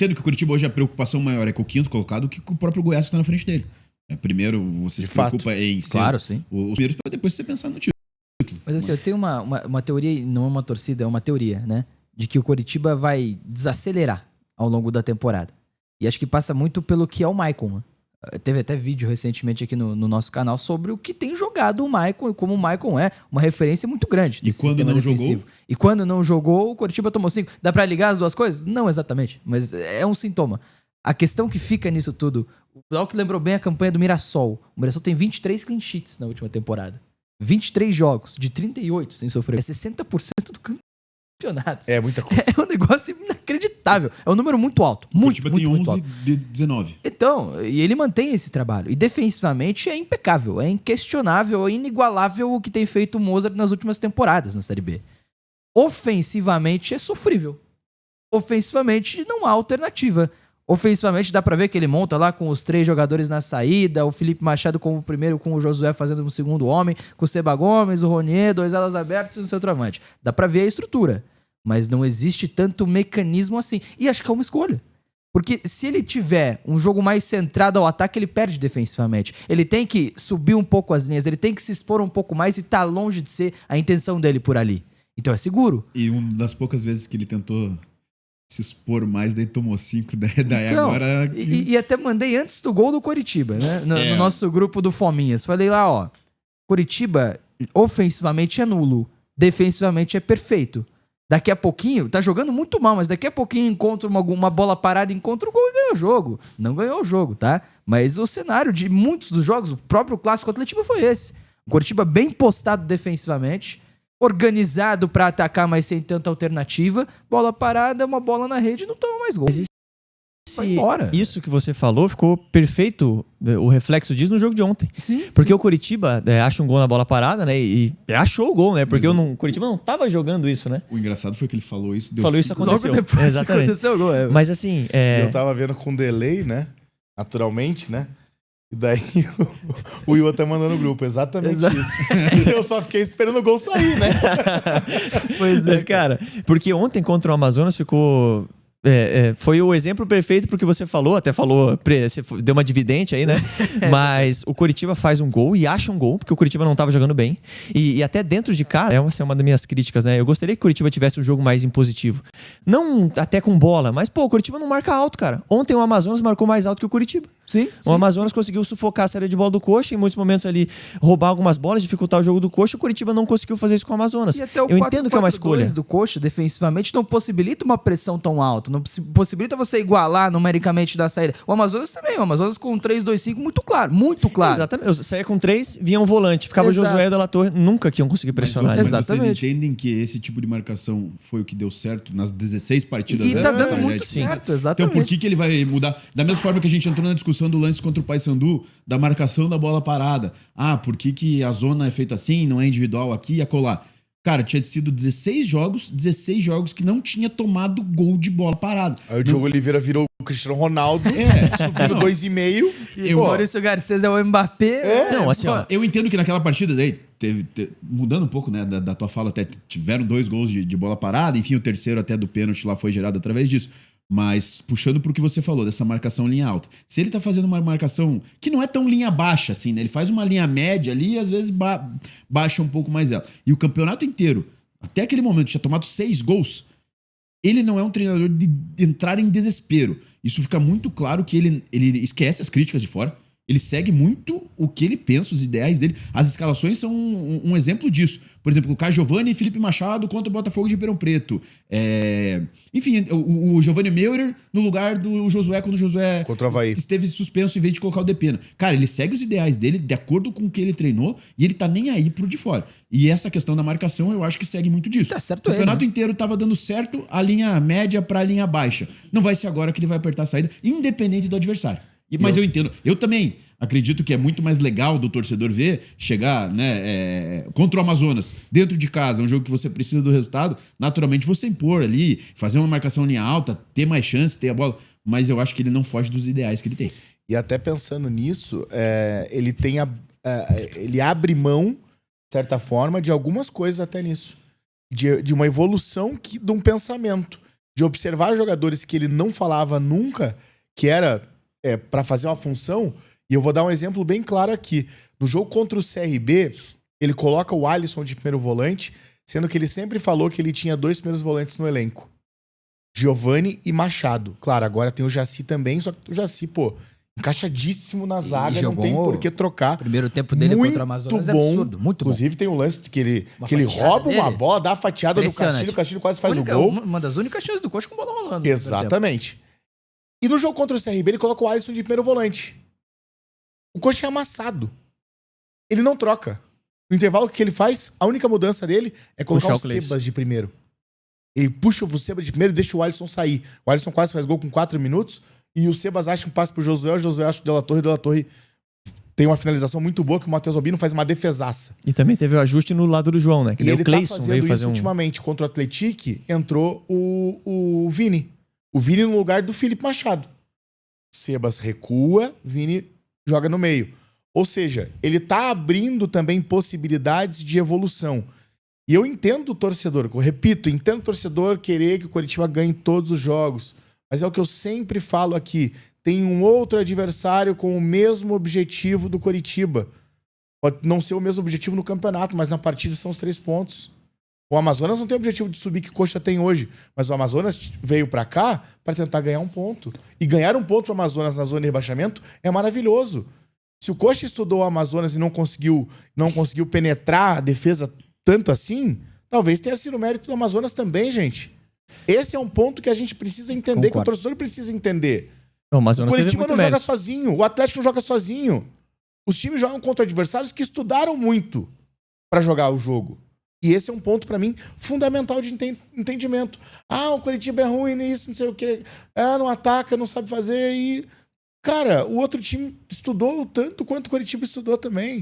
entendo que o Curitiba hoje a preocupação maior é com o quinto colocado que com o próprio Goiás que está na frente dele. Primeiro você se preocupa em ser os primeiros para depois você pensar no título. Mas assim, eu tenho uma teoria, não é uma torcida, é uma teoria, né? De que o Curitiba vai desacelerar ao longo da temporada. E acho que passa muito pelo que é o Maicon, né? Teve até vídeo recentemente aqui no nosso canal sobre o que tem jogado o Maicon e como o Maicon é uma referência muito grande desse sistema defensivo. E quando não jogou, o Curitiba tomou 5. Dá pra ligar as duas coisas? Não exatamente, mas é um sintoma. A questão que fica nisso tudo, o Glauco lembrou bem a campanha do Mirassol. O Mirassol tem 23 clean sheets na última temporada. 23 jogos, de 38 sem sofrer. É 60% do campeonato. É muita coisa. É um negócio inacreditável. É um número muito alto. O Muito, Curitiba muito, tem muito 11 alto. de 19. Então, e ele mantém esse trabalho. E defensivamente é impecável, é inquestionável, é inigualável o que tem feito o Mozart nas últimas temporadas na Série B. Ofensivamente é sofrível. Ofensivamente não há alternativa. Ofensivamente dá pra ver que ele monta lá com os 3 jogadores na saída, o Felipe Machado como o primeiro, com o Josué fazendo um segundo homem, com o Seba Gomes, o Ronier, 2 alas abertas e um centroavante. Dá pra ver a estrutura. Mas não existe tanto mecanismo assim. E acho que é uma escolha. Porque se ele tiver um jogo mais centrado ao ataque, ele perde defensivamente. Ele tem que subir um pouco as linhas, ele tem que se expor um pouco mais e tá longe de ser a intenção dele por ali. Então é seguro. E uma das poucas vezes que ele tentou se expor mais, daí tomou 5, daí Então, agora... E até mandei antes do gol do Coritiba, né? No nosso grupo do Fominhas. Falei lá, ó, Coritiba ofensivamente é nulo, defensivamente é perfeito. Daqui a pouquinho, tá jogando muito mal, mas daqui a pouquinho encontra uma bola parada, encontra o gol e ganha o jogo. Não ganhou o jogo, tá? Mas o cenário de muitos dos jogos, o próprio clássico Atletiba foi esse. O Coritiba bem postado defensivamente, organizado pra atacar, mas sem tanta alternativa. Bola parada, uma bola na rede, não toma mais gol. Isso que você falou ficou perfeito, o reflexo disso no jogo de ontem. Sim, porque o Curitiba acha um gol na bola parada, né? E achou o gol, né? Porque o Curitiba não tava jogando isso, né? O engraçado foi que ele falou isso. Falou isso, aconteceu. Exatamente. Aconteceu o gol, Mas assim... Eu tava vendo com delay, né? Naturalmente, né? E daí o Will até mandou no grupo, exatamente isso. Eu só fiquei esperando o gol sair, né? Pois é. Mas, cara, porque ontem contra o Amazonas ficou... foi o exemplo perfeito porque você falou, você deu uma dividente aí, né? Mas o Curitiba faz um gol e acha um gol, porque o Curitiba não estava jogando bem. E até dentro de casa, essa é uma das minhas críticas, né? Eu gostaria que o Curitiba tivesse um jogo mais impositivo. Não até com bola, mas, pô, o Curitiba não marca alto, cara. Ontem o Amazonas marcou mais alto que o Curitiba. Sim. O Amazonas conseguiu sufocar a saída de bola do Coxa, em muitos momentos ali roubar algumas bolas, dificultar o jogo do Coxa. O Curitiba não conseguiu fazer isso com o Amazonas. E até o eu entendo que é uma escolha. do Coxa, defensivamente, não possibilita uma pressão tão alta. Não possibilita você igualar numericamente da saída. O Amazonas também. O Amazonas com 3-2-5 muito claro. Muito claro. Exatamente. Eu saía com 3, vinha um volante. Ficava o Josué da La Torre. Nunca que iam conseguir pressionar. Mas vocês entendem que esse tipo de marcação foi o que deu certo nas 16 partidas? E tá dando muito certo, exatamente. Então por que ele vai mudar? Da mesma forma que a gente entrou na discussão do lance contra o Paysandu, da marcação da bola parada. Ah, por que a zona é feita assim, não é individual aqui e acolá? Cara, tinha sido 16 jogos que não tinha tomado gol de bola parada. Aí o Diogo Oliveira virou o Cristiano Ronaldo, subindo 2,5. E o Maurício Garcês é o Mbappé. Não, assim, ó, eu entendo que naquela partida daí, mudando um pouco, né, da tua fala, até tiveram 2 gols de bola parada, enfim, o terceiro até do pênalti lá foi gerado através disso. Mas puxando pro que você falou, dessa marcação linha alta. Se ele tá fazendo uma marcação que não é tão linha baixa assim, né? Ele faz uma linha média ali e às vezes baixa um pouco mais ela. E o campeonato inteiro, até aquele momento, tinha tomado 6 gols. Ele não é um treinador de entrar em desespero. Isso fica muito claro que ele esquece as críticas de fora. Ele segue muito o que ele pensa, os ideais dele. As escalações são um exemplo disso. Por exemplo, o Caio Giovani e Felipe Machado contra o Botafogo de Ribeirão Preto. Enfim, o Giovanni Meurer no lugar do Josué, quando o Josué contra o Avaí esteve suspenso em vez de colocar o Depena. Cara, ele segue os ideais dele de acordo com o que ele treinou e ele tá nem aí pro de fora. E essa questão da marcação, eu acho que segue muito disso. Tá certo. O campeonato inteiro tava dando certo a linha média pra linha baixa. Não vai ser agora que ele vai apertar a saída, independente do adversário. Mas eu entendo. Eu também acredito que é muito mais legal do torcedor ver chegar, né, contra o Amazonas, dentro de casa, um jogo que você precisa do resultado, naturalmente você impor ali, fazer uma marcação linha alta, ter mais chance, ter a bola. Mas eu acho que ele não foge dos ideais que ele tem. E até pensando nisso, ele tem ele abre mão, de certa forma, de algumas coisas até nisso. De uma evolução de um pensamento. de observar jogadores que ele não falava nunca, que era pra fazer uma função. E eu vou dar um exemplo bem claro aqui. No jogo contra o CRB, ele coloca o Alisson de primeiro volante, sendo que ele sempre falou que ele tinha 2 primeiros volantes no elenco. Giovani e Machado. Claro, agora tem o Jaci também, só que o Jaci, encaixadíssimo na zaga, não tem por que trocar. O primeiro tempo dele muito contra o Amazonas é bom. absurdo, muito Inclusive, tem um lance que ele fatiada rouba uma dele. bola, dá a fatiada do Castilho, o Castilho quase faz o gol. Uma das únicas chances do Coxa com bola rolando. Exatamente. E no jogo contra o CRB, ele coloca o Alisson de primeiro volante. O Coxa é amassado. Ele não troca. No intervalo, o que ele faz? A única mudança dele é colocar Puxar o o Cleison. Sebas de primeiro. Ele puxa o Sebas de primeiro e deixa o Alisson sair. O Alisson quase faz gol com 4 minutos e o Sebas acha um passe pro Josué, o Josué acha o De La Torre tem uma finalização muito boa que o Matheus Albino faz uma defesaça. E também teve o ajuste no lado do João, né? Que E daí ele o Cleison tá fazendo veio fazer isso ultimamente. Contra o Atlético, entrou o Vini. O Vini no lugar do Felipe Machado. Sebas recua, Vini joga no meio. Ou seja, ele tá abrindo também possibilidades de evolução. E eu entendo o torcedor, eu repito, entendo o torcedor querer que o Coritiba ganhe todos os jogos. Mas é o que eu sempre falo aqui. Tem um outro adversário com o mesmo objetivo do Coritiba. Pode não ser o mesmo objetivo no campeonato, mas na partida são os 3 pontos. O Amazonas não tem o objetivo de subir que o Coxa tem hoje. Mas o Amazonas veio pra cá para tentar ganhar um ponto. E ganhar um ponto pro Amazonas na zona de rebaixamento é maravilhoso. Se o Coxa estudou o Amazonas e não conseguiu penetrar a defesa tanto assim, talvez tenha sido mérito do Amazonas também, gente. Esse é um ponto que a gente precisa entender, que o torcedor precisa entender. O O Amazonas teve Coritiba muito não mérito. joga sozinho, o Atlético não joga sozinho. Os times jogam contra adversários que estudaram muito pra jogar o jogo. E esse é um ponto, pra mim, fundamental de entendimento. O Coritiba é ruim nisso, não sei o quê. Não ataca, não sabe fazer. E, cara, o outro time estudou tanto quanto o Coritiba estudou também.